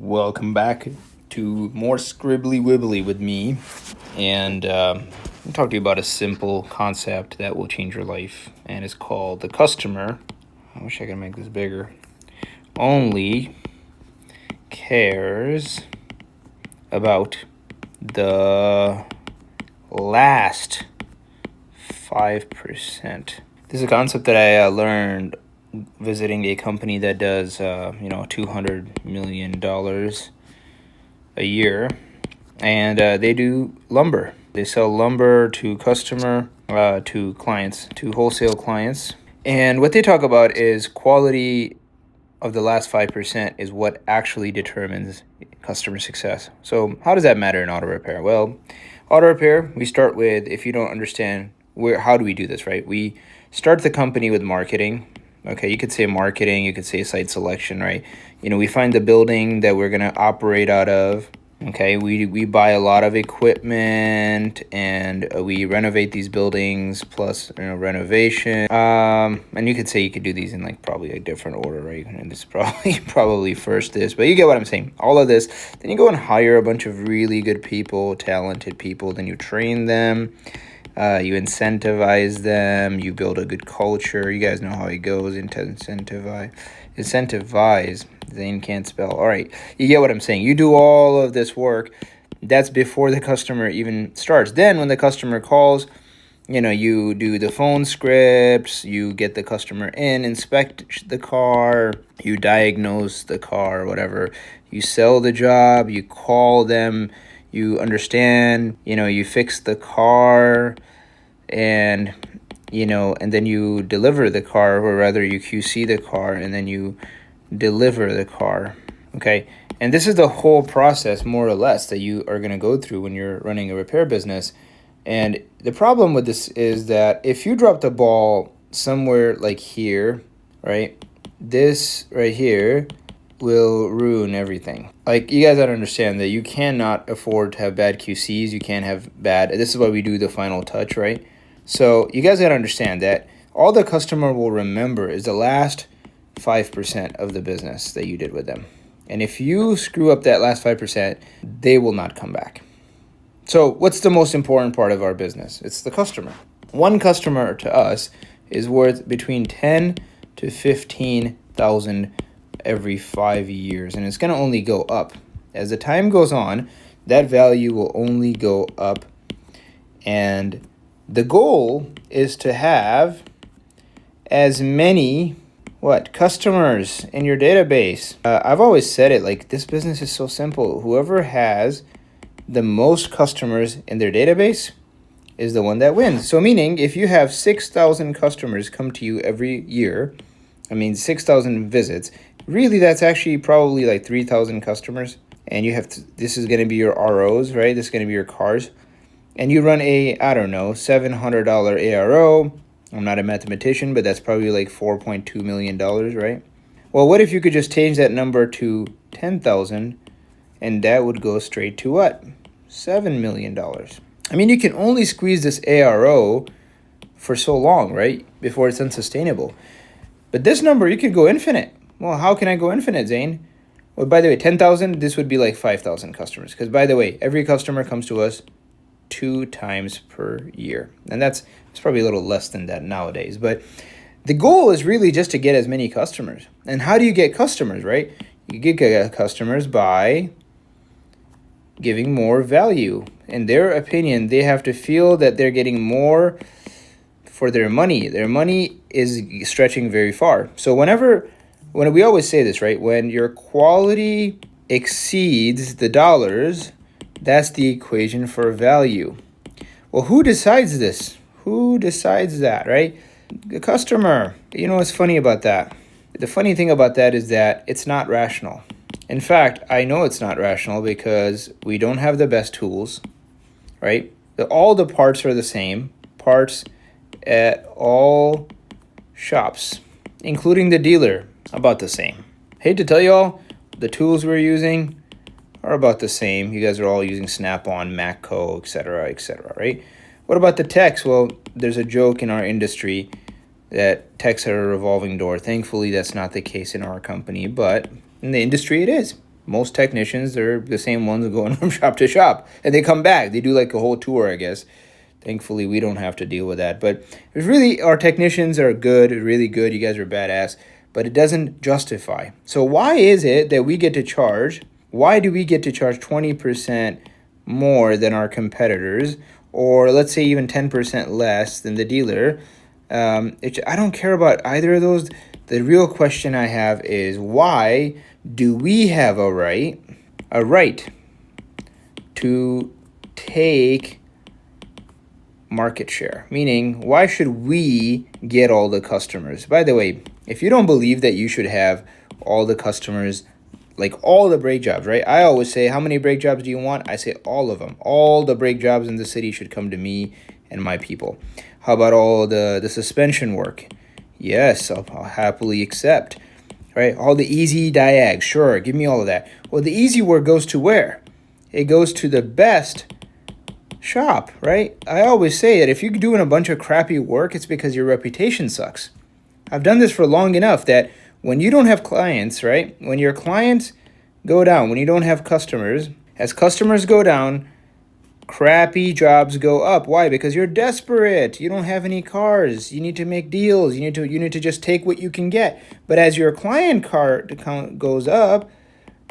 Welcome back to more Scribbly Wibbly with me. And I'll talk to you about a simple concept that will change your life. And it's called the customer. I wish I could make this bigger. Only cares about the last 5%. This is a concept that I learned visiting a company that does, $200 million a year. And they do lumber. They sell lumber to to clients, to wholesale clients. And what they talk about is quality of the last 5% is what actually determines customer success. So how does that matter in auto repair? Well, auto repair, we start with, if you don't understand how do we do this, right? We start the company with marketing. Okay, you could say marketing, you could say site selection, right? We find the building that we're going to operate out of. Okay, we buy a lot of equipment and we renovate these buildings plus renovation. And you could say you could do these in probably a different order, right? And this is probably first this, but you get what I'm saying. All of this, then you go and hire a bunch of really good people, talented people, then you train them. You incentivize them. You build a good culture. You guys know how it goes. Incentivize. Zane can't spell. All right. You get what I'm saying. You do all of this work. That's before the customer even starts. Then when the customer calls, you do the phone scripts. You get the customer in, inspect the car. You diagnose the car, whatever. You sell the job. You call them. You understand, you fix the car and then you deliver the car, or rather you QC the car and then you deliver the car. Okay. And this is the whole process, more or less, that you are going to go through when you're running a repair business. And the problem with this is that if you drop the ball somewhere like here, right, this right here will ruin everything. You guys gotta understand that you cannot afford to have bad QCs. You can't have bad. This is why we do the final touch, right? So you guys gotta understand that all the customer will remember is the last 5% of the business that you did with them. And if you screw up that last 5%, they will not come back. So what's the most important part of our business? It's the customer. One customer to us is worth between 10 to 15,000 every 5 years, and it's going to only go up. As the time goes on, that value will only go up, and the goal is to have as many customers in your database. I've always said it, this business is so simple. Whoever has the most customers in their database is the one that wins. So meaning, if you have 6,000 customers come to you every year, 6,000 visits, really that's actually probably 3,000 customers. And you have this is going to be your ROs, right? This is going to be your cars. And you run a, $700 ARO. I'm not a mathematician, but that's probably $4.2 million, right? Well, what if you could just change that number to 10,000 and that would go straight to what? $7 million. You can only squeeze this ARO for so long, right? Before it's unsustainable. But this number, you could go infinite. Well, how can I go infinite, Zane? Well, by the way, 10,000, this would be 5,000 customers. Because, by the way, every customer comes to us 2 times per year. And it's probably a little less than that nowadays. But the goal is really just to get as many customers. And how do you get customers, right? You get customers by giving more value. In their opinion, they have to feel that they're getting more for their money. Their money is stretching very far. So when we always say this, right? When your quality exceeds the dollars, that's the equation for value. Well, who decides this? Who decides that, right? The customer. What's funny about that? The funny thing about that is that it's not rational. In fact, I know it's not rational because we don't have the best tools, right? All the parts are the same. Parts at all shops, including the dealer, about the same. Hate to tell y'all, the tools we're using are about the same. You guys are all using Snap-on, Matco, etc., right? What about the techs? Well, there's a joke in our industry that techs are a revolving door. Thankfully, that's not the case in our company, but in the industry it is. most technicians, they're the same ones going from shop to shop, and they come back. They do like a whole tour, I guess. Thankfully, we don't have to deal with that. But it's really, our technicians are good, really good. You guys are badass, but it doesn't justify. So why is it that we get to charge? Why do we get to charge 20% more than our competitors, or let's say even 10% less than the dealer? I don't care about either of those. The real question I have is, why do we have a right to take market share? Meaning, why should we get all the customers? By the way, if you don't believe that you should have all the customers, like all the brake jobs, right? I always say, how many brake jobs do you want? I say all of them. All the brake jobs in the city should come to me and my people. How about all the suspension work? Yes, I'll happily accept. Right? All the easy diags, sure, give me all of that. Well, the easy work goes to where? It goes to the best shop, right? I always say that if you're doing a bunch of crappy work, it's because your reputation sucks. I've done this for long enough that when you don't have clients, right? When your clients go down, when you don't have customers, as customers go down, crappy jobs go up. Why? Because you're desperate. You don't have any cars. You need to make deals. You need to just take what you can get. But as your client count goes up,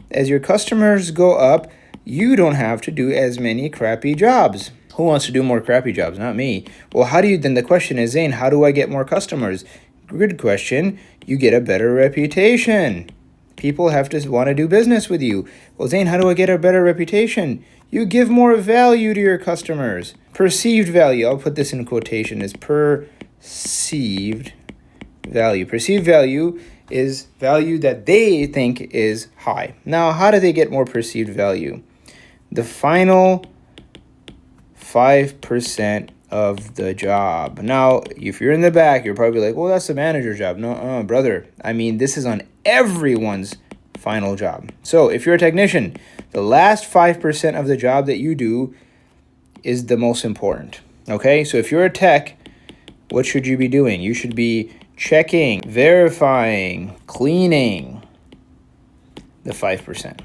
as your customers go up, you don't have to do as many crappy jobs. Who wants to do more crappy jobs? Not me. Well, then the question is, Zane, how do I get more customers? Good question. You get a better reputation. People have to want to do business with you. Well, Zane, how do I get a better reputation? You give more value to your customers. Perceived value, I'll put this in quotation, is perceived value. Perceived value is value that they think is high. Now, how do they get more perceived value? The final 5% of the job. Now, if you're in the back, you're probably like, well, that's the manager's job. No, brother. I mean, this is on everyone's final job. So if you're a technician, the last 5% of the job that you do is the most important. Okay? So if you're a tech, what should you be doing? You should be checking, verifying, cleaning the 5%.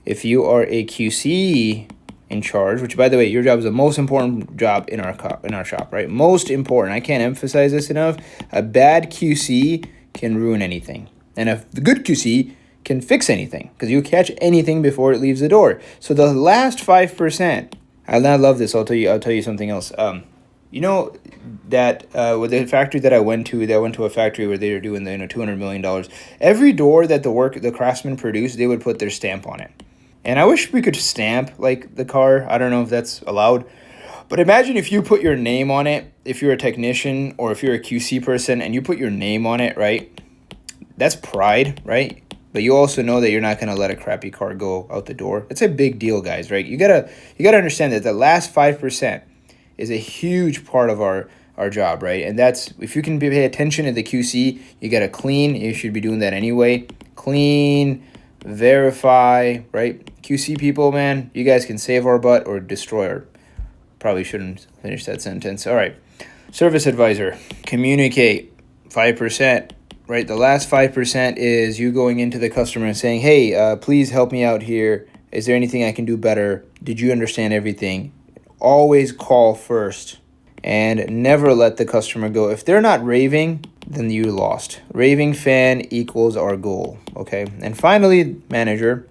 If you are a QC in charge, which by the way, your job is the most important job in our shop, right? Most important. I can't emphasize this enough. A bad QC can ruin anything. And a good QC can fix anything, because you catch anything before it leaves the door. So the last 5%, I love this. I'll tell you something else. You know that with the factory that I went to a factory where they were doing the $200 million. Every door that the craftsmen produced, they would put their stamp on it. And I wish we could stamp like the car. I don't know if that's allowed. But imagine if you put your name on it, if you're a technician or if you're a QC person and you put your name on it, right? That's pride, right? But you also know that you're not going to let a crappy car go out the door. It's a big deal, guys, right? You gotta understand that the last 5% is a huge part of our job, right? And that's, if you can pay attention to the QC, you got to clean. You should be doing that anyway. Clean, verify, right? QC people, man, you guys can save our butt or destroy our. Probably shouldn't finish that sentence. All right. Service advisor, communicate, 5%, right? The last 5% is you going into the customer and saying, hey, please help me out here. Is there anything I can do better? Did you understand everything? Always call first and never let the customer go. If they're not raving, then you lost. Raving fan equals our goal, okay? And finally, manager,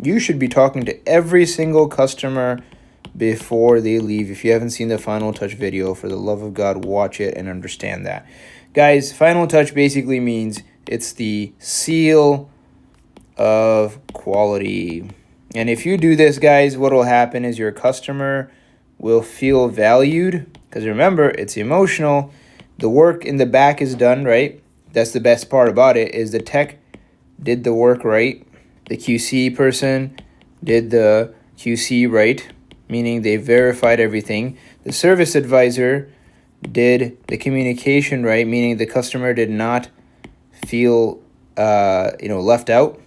you should be talking to every single customer before they leave. If you haven't seen the Final Touch video, for the love of God, watch it and understand that. Guys, Final Touch basically means it's the seal of quality. And if you do this, guys, what will happen is your customer will feel valued, because remember, it's emotional. The work in the back is done, right? That's the best part about it, is the tech did the work right. The QC person did the QC right, meaning they verified everything. The service advisor did the communication right, meaning the customer did not feel left out.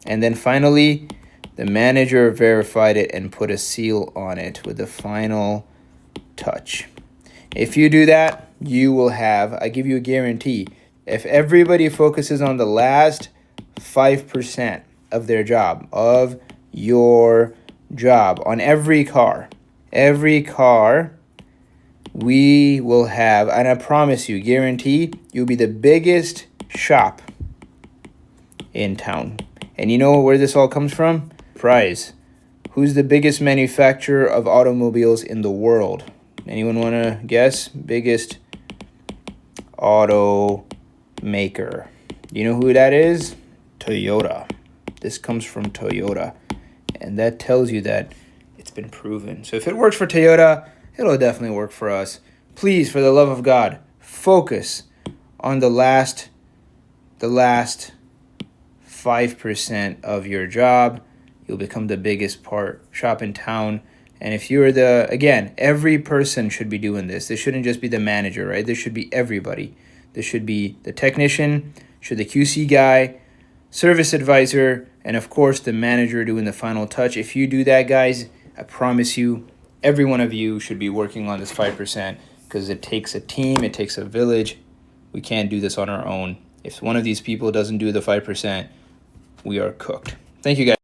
And then finally, the manager verified it and put a seal on it with the final touch. If you do that, you will have, I give you a guarantee, if everybody focuses on the last 5%, of their job, of your job. On every car, we will have, and I promise you, guarantee, you'll be the biggest shop in town. And you know where this all comes from? Prize. Who's the biggest manufacturer of automobiles in the world? Anyone want to guess? Biggest auto maker. You know who that is? Toyota. This comes from Toyota. And that tells you that it's been proven. So if it works for Toyota, it'll definitely work for us. Please, for the love of God, focus on the last 5% of your job. You'll become the biggest shop in town. And if you're again, every person should be doing this. This shouldn't just be the manager, right? This should be everybody. This should be the technician, the QC guy, service advisor, and of course the manager doing the final touch. If you do that, guys, I promise you, every one of you should be working on this 5%, because it takes a team, it takes a village. We can't do this on our own. If one of these people doesn't do the 5%, we are cooked. Thank you, guys.